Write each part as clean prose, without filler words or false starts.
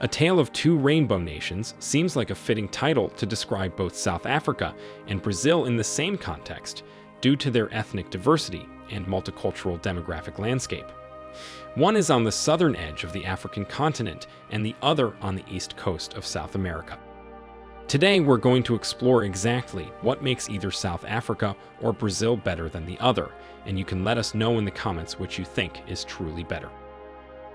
A Tale of Two Rainbow Nations seems like a fitting title to describe both South Africa and Brazil in the same context, due to their ethnic diversity and multicultural demographic landscape. One is on the southern edge of the African continent and the other on the east coast of South America. Today, we're going to explore exactly what makes either South Africa or Brazil better than the other, and you can let us know in the comments which you think is truly better.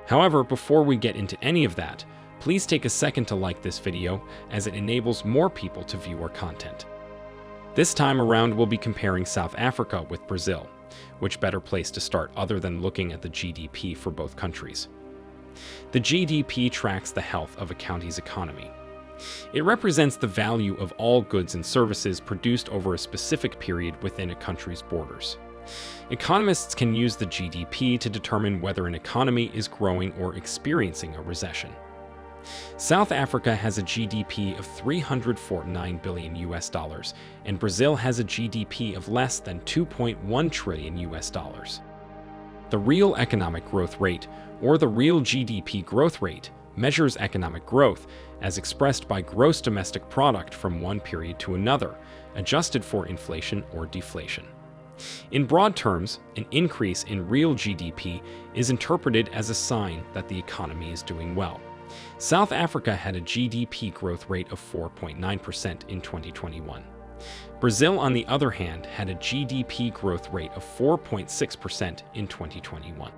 However, before we get into any of that, please take a second to like this video, as it enables more people to view our content. This time around, we'll be comparing South Africa with Brazil. Which better place to start other than looking at the GDP for both countries? The GDP tracks the health of a county's economy. It represents the value of all goods and services produced over a specific period within a country's borders. Economists can use the GDP to determine whether an economy is growing or experiencing a recession. South Africa has a GDP of $349 billion and Brazil has a GDP of less than $2.1 trillion. The real economic growth rate, or the real GDP growth rate, measures economic growth as expressed by gross domestic product from one period to another, adjusted for inflation or deflation. In broad terms, an increase in real GDP is interpreted as a sign that the economy is doing well. South Africa had a GDP growth rate of 4.9% in 2021. Brazil, on the other hand, had a GDP growth rate of 4.6% in 2021.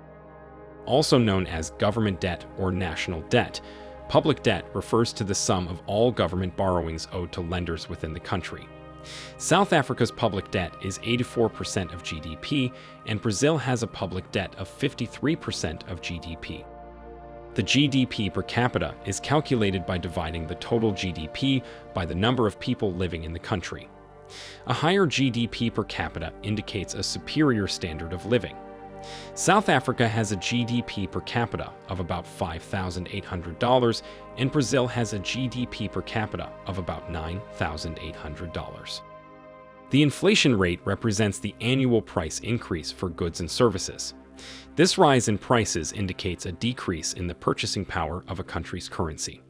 Also known as government debt or national debt, public debt refers to the sum of all government borrowings owed to lenders within the country. South Africa's public debt is 84% of GDP, and Brazil has a public debt of 53% of GDP. The GDP per capita is calculated by dividing the total GDP by the number of people living in the country. A higher GDP per capita indicates a superior standard of living. South Africa has a GDP per capita of about $5,800, and Brazil has a GDP per capita of about $9,800. The inflation rate represents the annual price increase for goods and services. This rise in prices indicates a decrease in the purchasing power of a country's currency.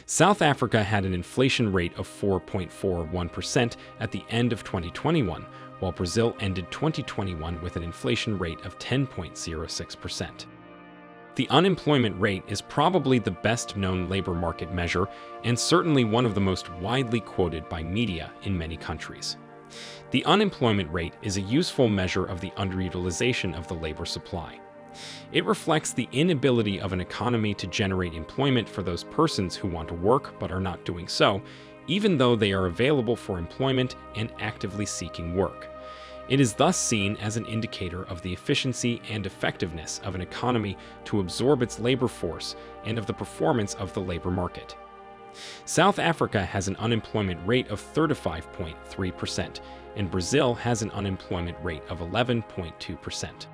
South Africa had an inflation rate of 4.41% at the end of 2021, while Brazil ended 2021 with an inflation rate of 10.06%. The unemployment rate is probably the best-known labor market measure and certainly one of the most widely quoted by media in many countries. The unemployment rate is a useful measure of the underutilization of the labor supply. It reflects the inability of an economy to generate employment for those persons who want to work but are not doing so, even though they are available for employment and actively seeking work. It is thus seen as an indicator of the efficiency and effectiveness of an economy to absorb its labor force and of the performance of the labor market. South Africa has an unemployment rate of 35.3%, and Brazil has an unemployment rate of 11.2%.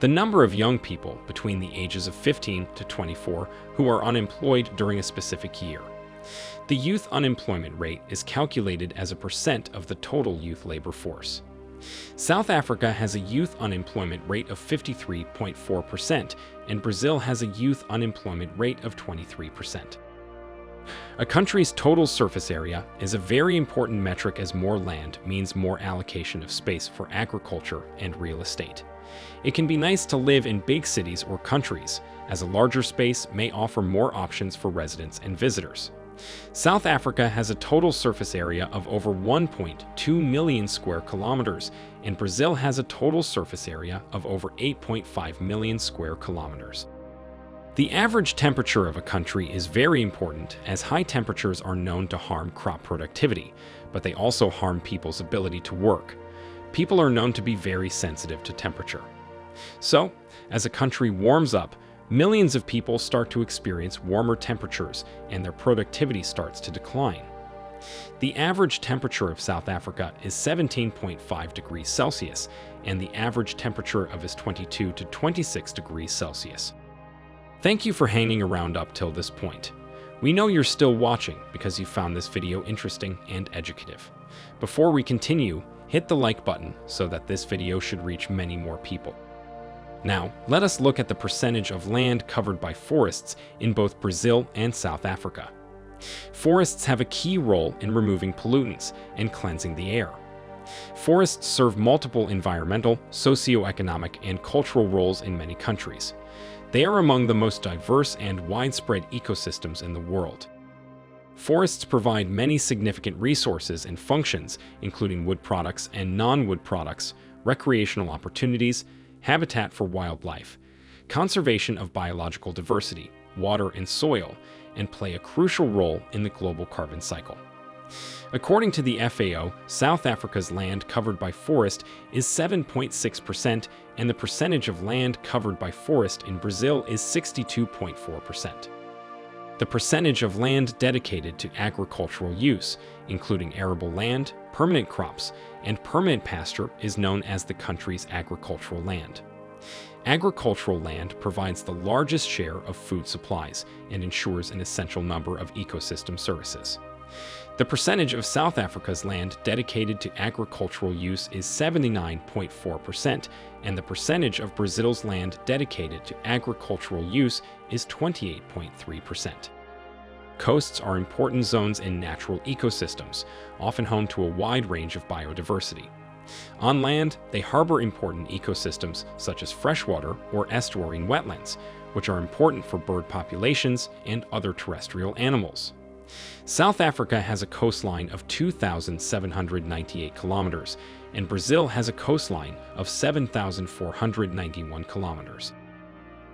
The number of young people between the ages of 15 to 24 who are unemployed during a specific year. The youth unemployment rate is calculated as a percent of the total youth labor force. South Africa has a youth unemployment rate of 53.4%, and Brazil has a youth unemployment rate of 23%. A country's total surface area is a very important metric, as more land means more allocation of space for agriculture and real estate. It can be nice to live in big cities or countries, as a larger space may offer more options for residents and visitors. South Africa has a total surface area of over 1.2 million square kilometers, and Brazil has a total surface area of over 8.5 million square kilometers. The average temperature of a country is very important, as high temperatures are known to harm crop productivity, but they also harm people's ability to work. People are known to be very sensitive to temperature. So, as a country warms up, millions of people start to experience warmer temperatures and their productivity starts to decline. The average temperature of South Africa is 17.5 degrees Celsius, and the average temperature of is 22 to 26 degrees Celsius. Thank you for hanging around up till this point. We know you're still watching because you found this video interesting and educative. Before we continue, hit the like button so that this video should reach many more people. Now, let us look at the percentage of land covered by forests in both Brazil and South Africa. Forests have a key role in removing pollutants and cleansing the air. Forests serve multiple environmental, socioeconomic, and cultural roles in many countries. They are among the most diverse and widespread ecosystems in the world. Forests provide many significant resources and functions, including wood products and non-wood products, recreational opportunities, habitat for wildlife, conservation of biological diversity, water and soil, and play a crucial role in the global carbon cycle. According to the FAO, South Africa's land covered by forest is 7.6%, and the percentage of land covered by forest in Brazil is 62.4%. The percentage of land dedicated to agricultural use, including arable land, permanent crops, and permanent pasture, is known as the country's agricultural land. Agricultural land provides the largest share of food supplies and ensures an essential number of ecosystem services. The percentage of South Africa's land dedicated to agricultural use is 79.4%, and the percentage of Brazil's land dedicated to agricultural use is 28.3%. Coasts are important zones in natural ecosystems, often home to a wide range of biodiversity. On land, they harbor important ecosystems such as freshwater or estuarine wetlands, which are important for bird populations and other terrestrial animals. South Africa has a coastline of 2,798 kilometers, and Brazil has a coastline of 7,491 kilometers.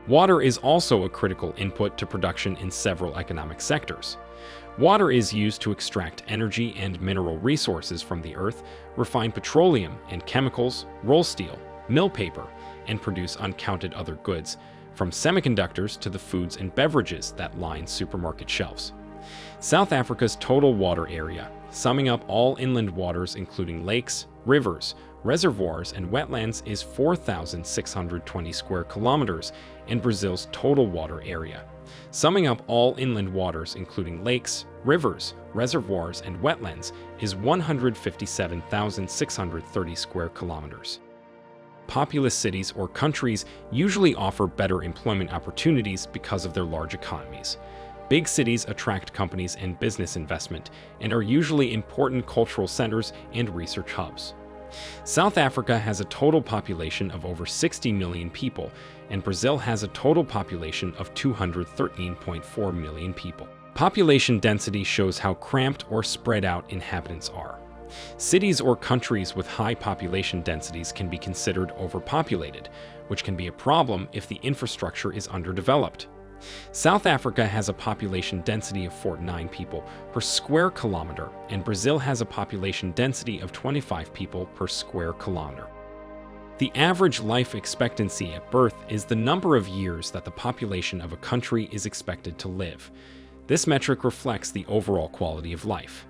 Water is also a critical input to production in several economic sectors. Water is used to extract energy and mineral resources from the earth, refine petroleum and chemicals, roll steel, mill paper, and produce uncounted other goods, from semiconductors to the foods and beverages that line supermarket shelves. South Africa's total water area, summing up all inland waters including lakes, rivers, reservoirs, and wetlands, is 4,620 square kilometers, and Brazil's total water area, summing up all inland waters including lakes, rivers, reservoirs, and wetlands, is 157,630 square kilometers. Populous cities or countries usually offer better employment opportunities because of their large economies. Big cities attract companies and business investment and are usually important cultural centers and research hubs. South Africa has a total population of over 60 million people, and Brazil has a total population of 213.4 million people. Population density shows how cramped or spread out inhabitants are. Cities or countries with high population densities can be considered overpopulated, which can be a problem if the infrastructure is underdeveloped. South Africa has a population density of 49 people per square kilometer, and Brazil has a population density of 25 people per square kilometer. The average life expectancy at birth is the number of years that the population of a country is expected to live. This metric reflects the overall quality of life.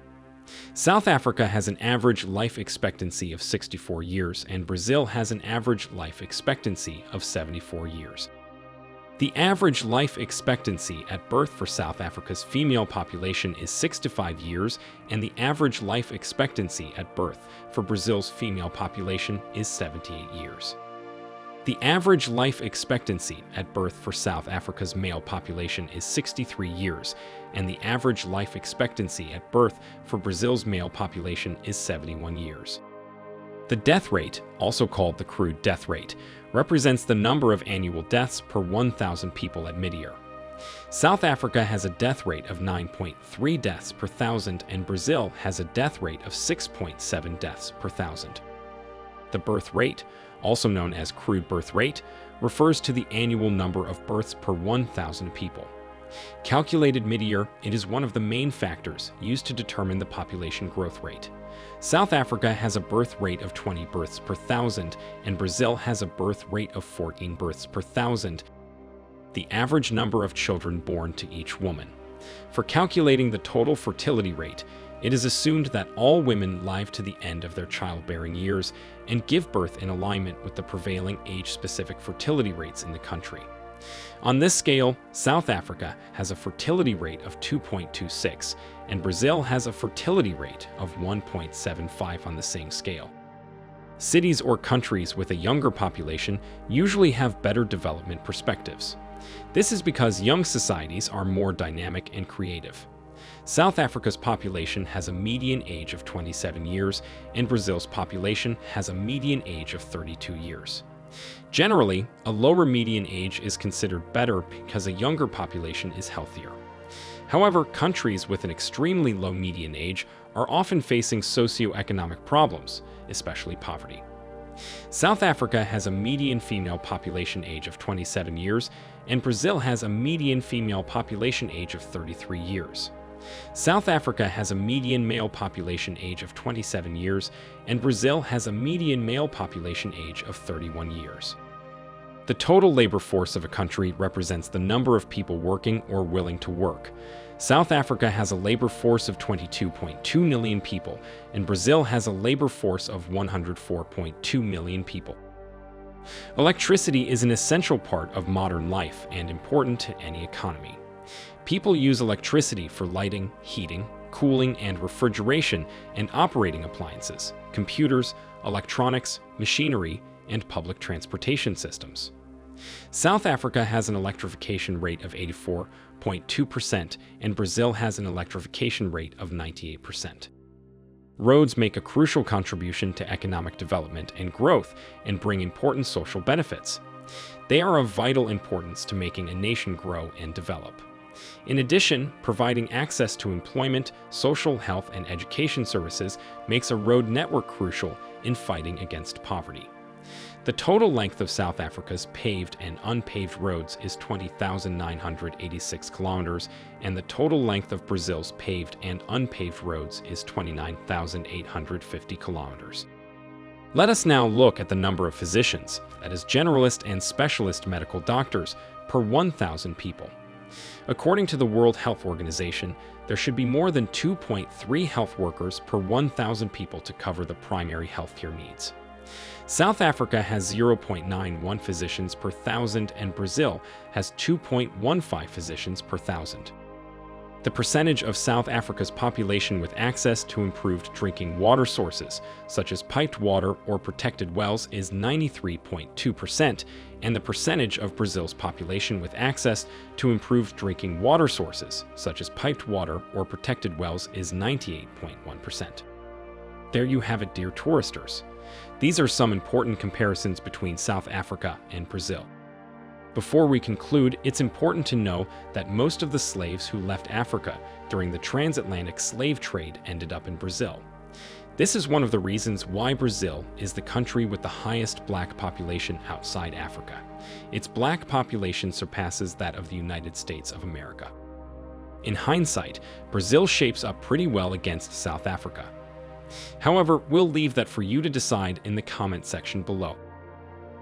South Africa has an average life expectancy of 64 years, and Brazil has an average life expectancy of 74 years. The average life expectancy at birth for South Africa's female population is 65 years, and the average life expectancy at birth for Brazil's female population is 78 years. The average life expectancy at birth for South Africa's male population is 63 years, and the average life expectancy at birth for Brazil's male population is 71 years. The death rate, also called the crude death rate, represents the number of annual deaths per 1,000 people at mid-year. South Africa has a death rate of 9.3 deaths per thousand, and Brazil has a death rate of 6.7 deaths per thousand. The birth rate, also known as crude birth rate, refers to the annual number of births per 1,000 people. Calculated mid-year, it is one of the main factors used to determine the population growth rate. South Africa has a birth rate of 20 births per thousand, and Brazil has a birth rate of 14 births per thousand, the average number of children born to each woman. For calculating the total fertility rate, it is assumed that all women live to the end of their childbearing years and give birth in alignment with the prevailing age-specific fertility rates in the country. On this scale, South Africa has a fertility rate of 2.26, and Brazil has a fertility rate of 1.75 on the same scale. Cities or countries with a younger population usually have better development perspectives. This is because young societies are more dynamic and creative. South Africa's population has a median age of 27 years, and Brazil's population has a median age of 32 years. Generally, a lower median age is considered better because a younger population is healthier. However, countries with an extremely low median age are often facing socioeconomic problems, especially poverty. South Africa has a median female population age of 27 years, and Brazil has a median female population age of 33 years. South Africa has a median male population age of 27 years, and Brazil has a median male population age of 31 years. The total labor force of a country represents the number of people working or willing to work. South Africa has a labor force of 22.2 million people, and Brazil has a labor force of 104.2 million people. Electricity is an essential part of modern life and important to any economy. People use electricity for lighting, heating, cooling, and refrigeration, and operating appliances, computers, electronics, machinery, and public transportation systems. South Africa has an electrification rate of 84.2%, and Brazil has an electrification rate of 98%. Roads make a crucial contribution to economic development and growth and bring important social benefits. They are of vital importance to making a nation grow and develop. In addition, providing access to employment, social, health, and education services makes a road network crucial in fighting against poverty. The total length of South Africa's paved and unpaved roads is 20,986 kilometers, and the total length of Brazil's paved and unpaved roads is 29,850 kilometers. Let us now look at the number of physicians, that is, generalist and specialist medical doctors, per 1,000 people. According to the World Health Organization, there should be more than 2.3 health workers per 1,000 people to cover the primary healthcare needs. South Africa has 0.91 physicians per 1,000, and Brazil has 2.15 physicians per 1,000. The percentage of South Africa's population with access to improved drinking water sources, such as piped water or protected wells, is 93.2%, and the percentage of Brazil's population with access to improved drinking water sources, such as piped water or protected wells, is 98.1%. There you have it, dear touristers. These are some important comparisons between South Africa and Brazil. Before we conclude, it's important to know that most of the slaves who left Africa during the transatlantic slave trade ended up in Brazil. This is one of the reasons why Brazil is the country with the highest black population outside Africa. Its black population surpasses that of the United States of America. In hindsight, Brazil shapes up pretty well against South Africa. However, we'll leave that for you to decide in the comment section below.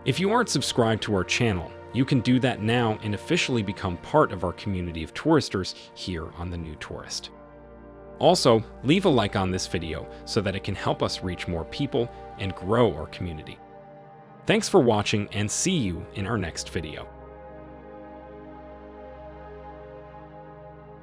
If you aren't subscribed to our channel, you can do that now and officially become part of our community of touristers here on The New Tourist. Also, leave a like on this video so that it can help us reach more people and grow our community. Thanks for watching, and see you in our next video.